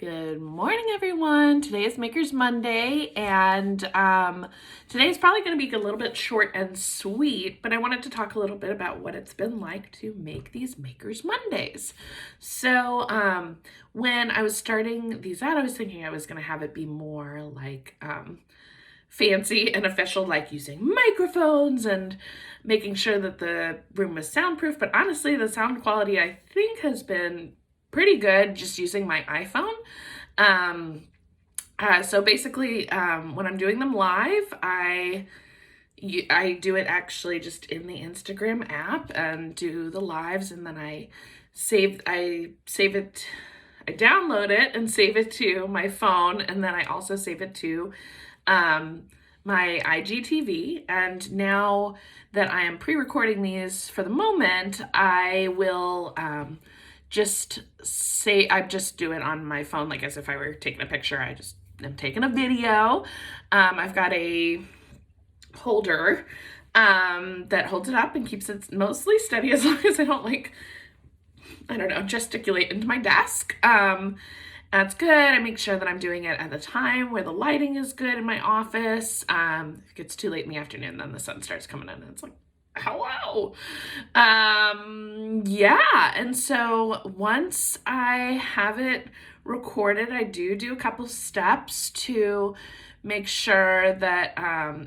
Good morning, everyone. Today is Makers Monday, and today is probably going to be a little bit short and sweet, but I wanted to talk a little bit about what it's been like to make these Makers Mondays. So when I was starting these out, I was thinking I was going to have it be more like fancy and official, like using microphones and making sure that the room was soundproof, but honestly, the sound quality I think has been pretty good just using my iPhone. So basically, when I'm doing them live, I do it actually just in the Instagram app and do the lives, and then I download it and save it to my phone, and then I also save it to my IGTV. And now that I am pre-recording these for the moment, I will I just do it on my phone, like as if I were taking a picture. I'm taking a video. I've got a holder that holds it up and keeps it mostly steady as long as I don't gesticulate into my desk. That's good. I make sure that I'm doing it at the time where the lighting is good in my office. If it gets too late in the afternoon, then the sun starts coming in and it's like, hello. Yeah. And so once I have it recorded, I do a couple steps to make sure that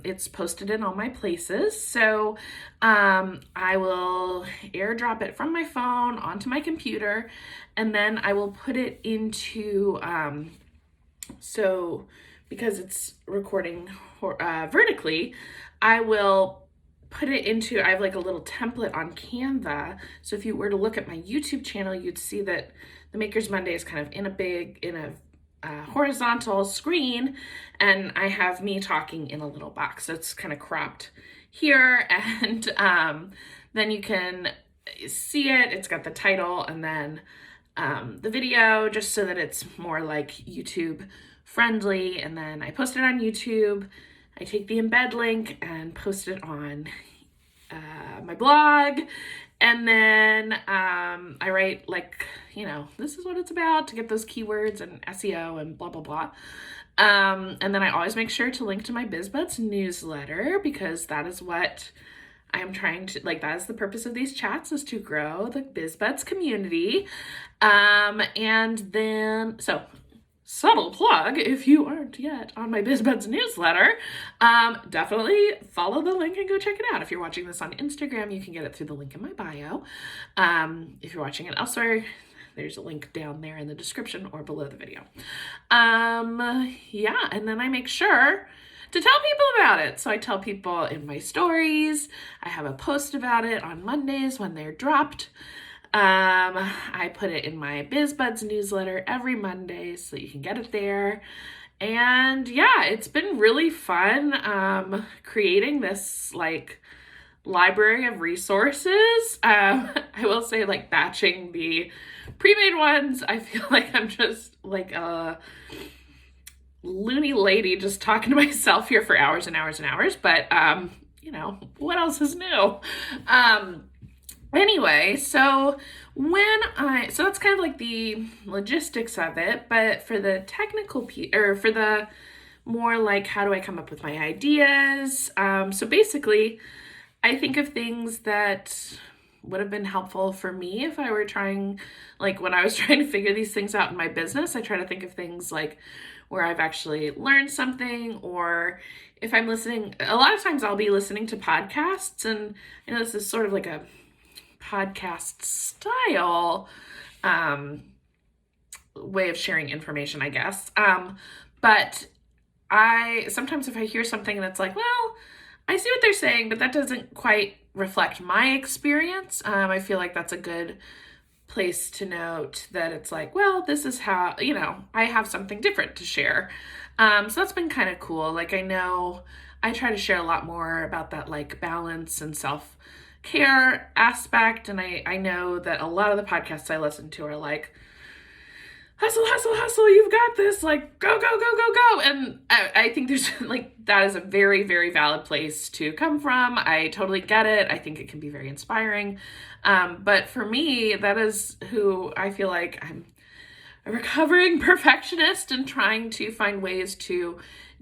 it's posted in all my places. So I will airdrop it from my phone onto my computer, and then I will put it into, so because it's recording vertically, I will put it into, I have like a little template on Canva. So if you were to look at my YouTube channel, you'd see that the Makers Monday is kind of in a horizontal screen, and I have me talking in a little box. So it's kind of cropped here, and then you can see it. It's got the title and then the video, just so that it's more like YouTube friendly. And then I post it on YouTube. I take the embed link and post it on my blog, and then I write this is what it's about, to get those keywords and SEO and blah, blah, blah. And then I always make sure to link to my BizBuds newsletter, because that is what I'm trying to, that is the purpose of these chats, is to grow the BizBuds community. And then, subtle plug, if you aren't yet on my BizBuds newsletter, definitely follow the link and go check it out. If you're watching this on Instagram, you can get it through the link in my bio. If you're watching it elsewhere, there's a link down there in the description or below the video. Yeah, and then I make sure to tell people about it. So I tell people in my stories. I have a post about it on Mondays when they're dropped. I put it in my BizBuds newsletter every Monday so that you can get it there. And yeah, it's been really fun creating this library of resources. I will say, batching the pre-made ones, I feel like I'm just like a loony lady just talking to myself here for hours and hours and hours. But what else is new? Anyway, so that's kind of like the logistics of it, but for the technical piece, or for the more how do I come up with my ideas? So basically, I think of things that would have been helpful for me if I were trying, when I was trying to figure these things out in my business. I try to think of things where I've actually learned something, or if I'm listening, a lot of times I'll be listening to podcasts, and I know this is sort of like a podcast style way of sharing information, I guess. But sometimes if I hear something and it's I see what they're saying, but that doesn't quite reflect my experience, I feel like that's a good place to note that it's this is how, I have something different to share. So that's been kind of cool. I know I try to share a lot more about that balance and self-care aspect, and I know that a lot of the podcasts I listen to are hustle, hustle, hustle, you've got this, go, go, go, go, go. And I think there's that is a very, very valid place to come from. I totally get it. I think it can be very inspiring. But for me, that is who I feel like I'm a recovering perfectionist and trying to find ways to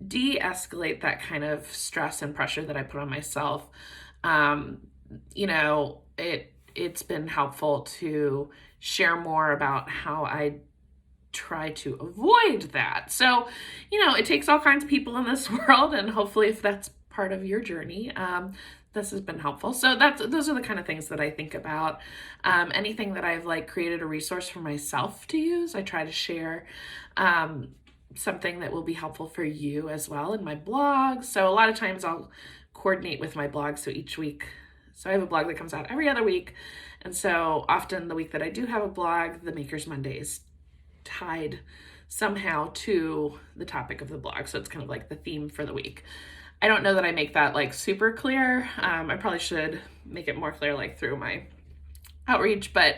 de-escalate that kind of stress and pressure that I put on myself. You know, it's been helpful to share more about how I try to avoid that. So, you know, it takes all kinds of people in this world, and hopefully if that's part of your journey, this has been helpful. So those are the kind of things that I think about. Anything that I've like created a resource for myself to use, I try to share something that will be helpful for you as well in my blog. So a lot of times I'll coordinate with my blog. So each week, so I have a blog that comes out every other week. And so often the week that I do have a blog, the Maker's Monday is tied somehow to the topic of the blog. So it's kind of like the theme for the week. I don't know that I make that like super clear. I probably should make it more clear like through my outreach, but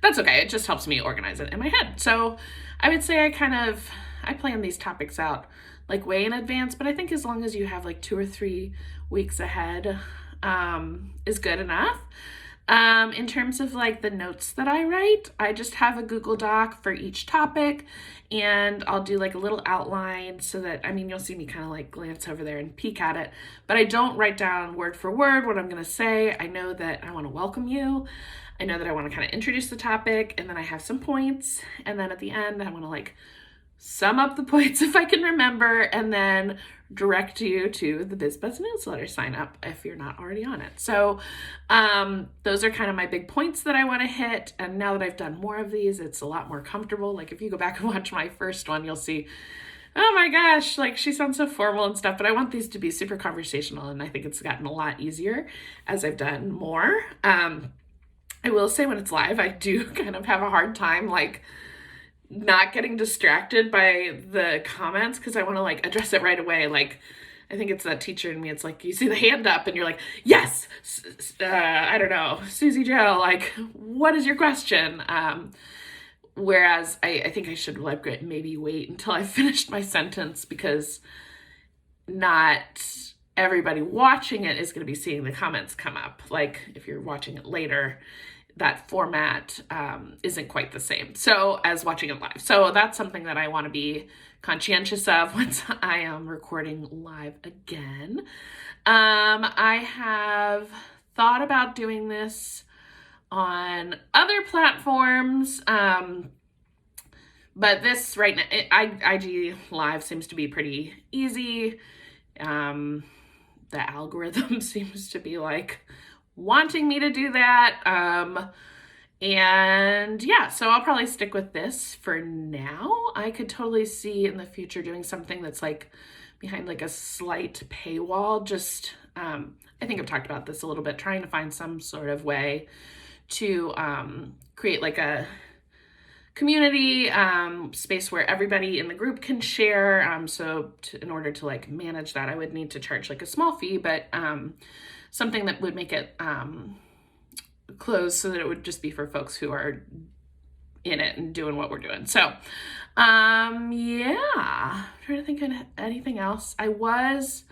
that's okay. It just helps me organize it in my head. So I would say I plan these topics out like way in advance, but I think as long as you have like 2 or 3 weeks ahead is good enough. In terms of like the notes that I write, I just have a Google Doc for each topic, and I'll do like a little outline so that, I mean, you'll see me kind of like glance over there and peek at it, but I don't write down word for word what I'm going to say. I know that I want to welcome you. I know that I want to kind of introduce the topic, and then I have some points, and then at the end I want to like sum up the points if I can remember, and then direct you to the BizBuzz newsletter. Sign up if you're not already on it. So those are kind of my big points that I want to hit. And now that I've done more of these, it's a lot more comfortable. Like if you go back and watch my first one, you'll see, oh my gosh, like she sounds so formal and stuff, but I want these to be super conversational. And I think it's gotten a lot easier as I've done more. I will say when it's live, I do kind of have a hard time, like not getting distracted by the comments because I want to like address it right away. Like, I think it's that teacher in me. It's like, you see the hand up and you're like, yes, I don't know, Susie Joe, like, what is your question? Whereas I think I should like maybe wait until I finished my sentence, because not everybody watching it is going to be seeing the comments come up. Like if you're watching it later, that format isn't quite the same so as watching it live. So that's something that I want to be conscientious of once I am recording live again. I have thought about doing this on other platforms, but this right now, IG Live seems to be pretty easy. The algorithm seems to be like wanting me to do that. And yeah, so I'll probably stick with this for now. I could totally see in the future doing something that's like behind like a slight paywall. Just, I think I've talked about this a little bit, trying to find some sort of way to create like a community space where everybody in the group can share. In order to like manage that, I would need to charge like a small fee, but something that would make it closed so that it would just be for folks who are in it and doing what we're doing. So, yeah, I'm trying to think of anything else. I was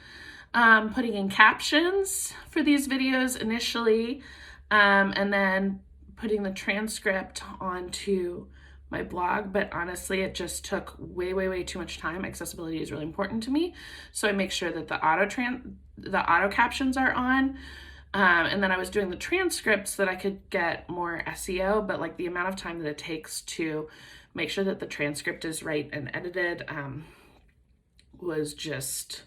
putting in captions for these videos initially, and then putting the transcript onto my blog, but honestly, it just took way too much time. Accessibility is really important to me, so I make sure that the auto captions are on. And then I was doing the transcripts so that I could get more SEO, but like the amount of time that it takes to make sure that the transcript is right and edited was just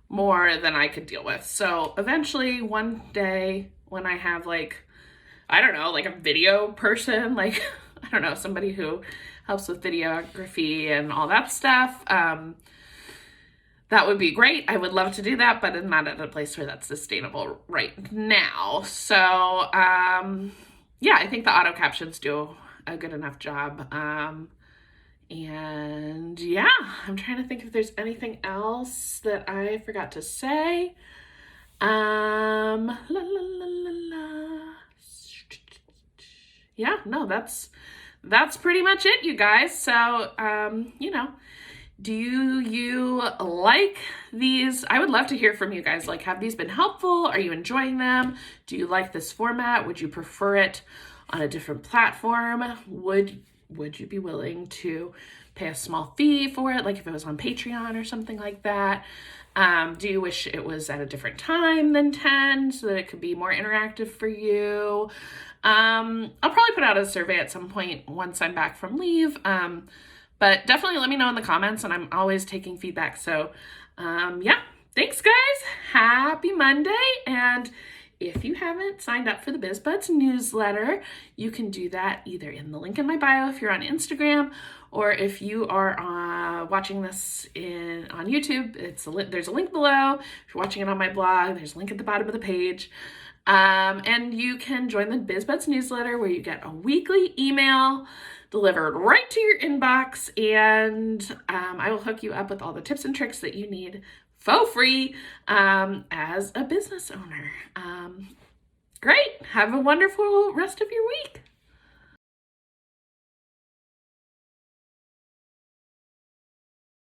more than I could deal with. So eventually one day when I have like, I don't know, like a video person, like, I don't know, somebody who helps with videography and all that stuff, that would be great. I would love to do that, but I'm not at a place where that's sustainable right now. So, yeah, I think the auto captions do a good enough job. And yeah, I'm trying to think if there's anything else that I forgot to say. Yeah, no, that's pretty much it, you guys. So, you know, do you like these? I would love to hear from you guys. Like, have these been helpful? Are you enjoying them? Do you like this format? Would you prefer it on a different platform? Would would you be willing to pay a small fee for it, like if it was on Patreon or something like that? Do you wish it was at a different time than 10 so that it could be more interactive for you? I'll probably put out a survey at some point once I'm back from leave. But definitely let me know in the comments, and I'm always taking feedback. So yeah, thanks guys. Happy Monday. And if you haven't signed up for the BizBuds newsletter, you can do that either in the link in my bio if you're on Instagram, or if you are watching this on YouTube, there's a link below. If you're watching it on my blog, there's a link at the bottom of the page. And you can join the BizBuds newsletter where you get a weekly email delivered right to your inbox, and I will hook you up with all the tips and tricks that you need for free as a business owner. Great. Have a wonderful rest of your week.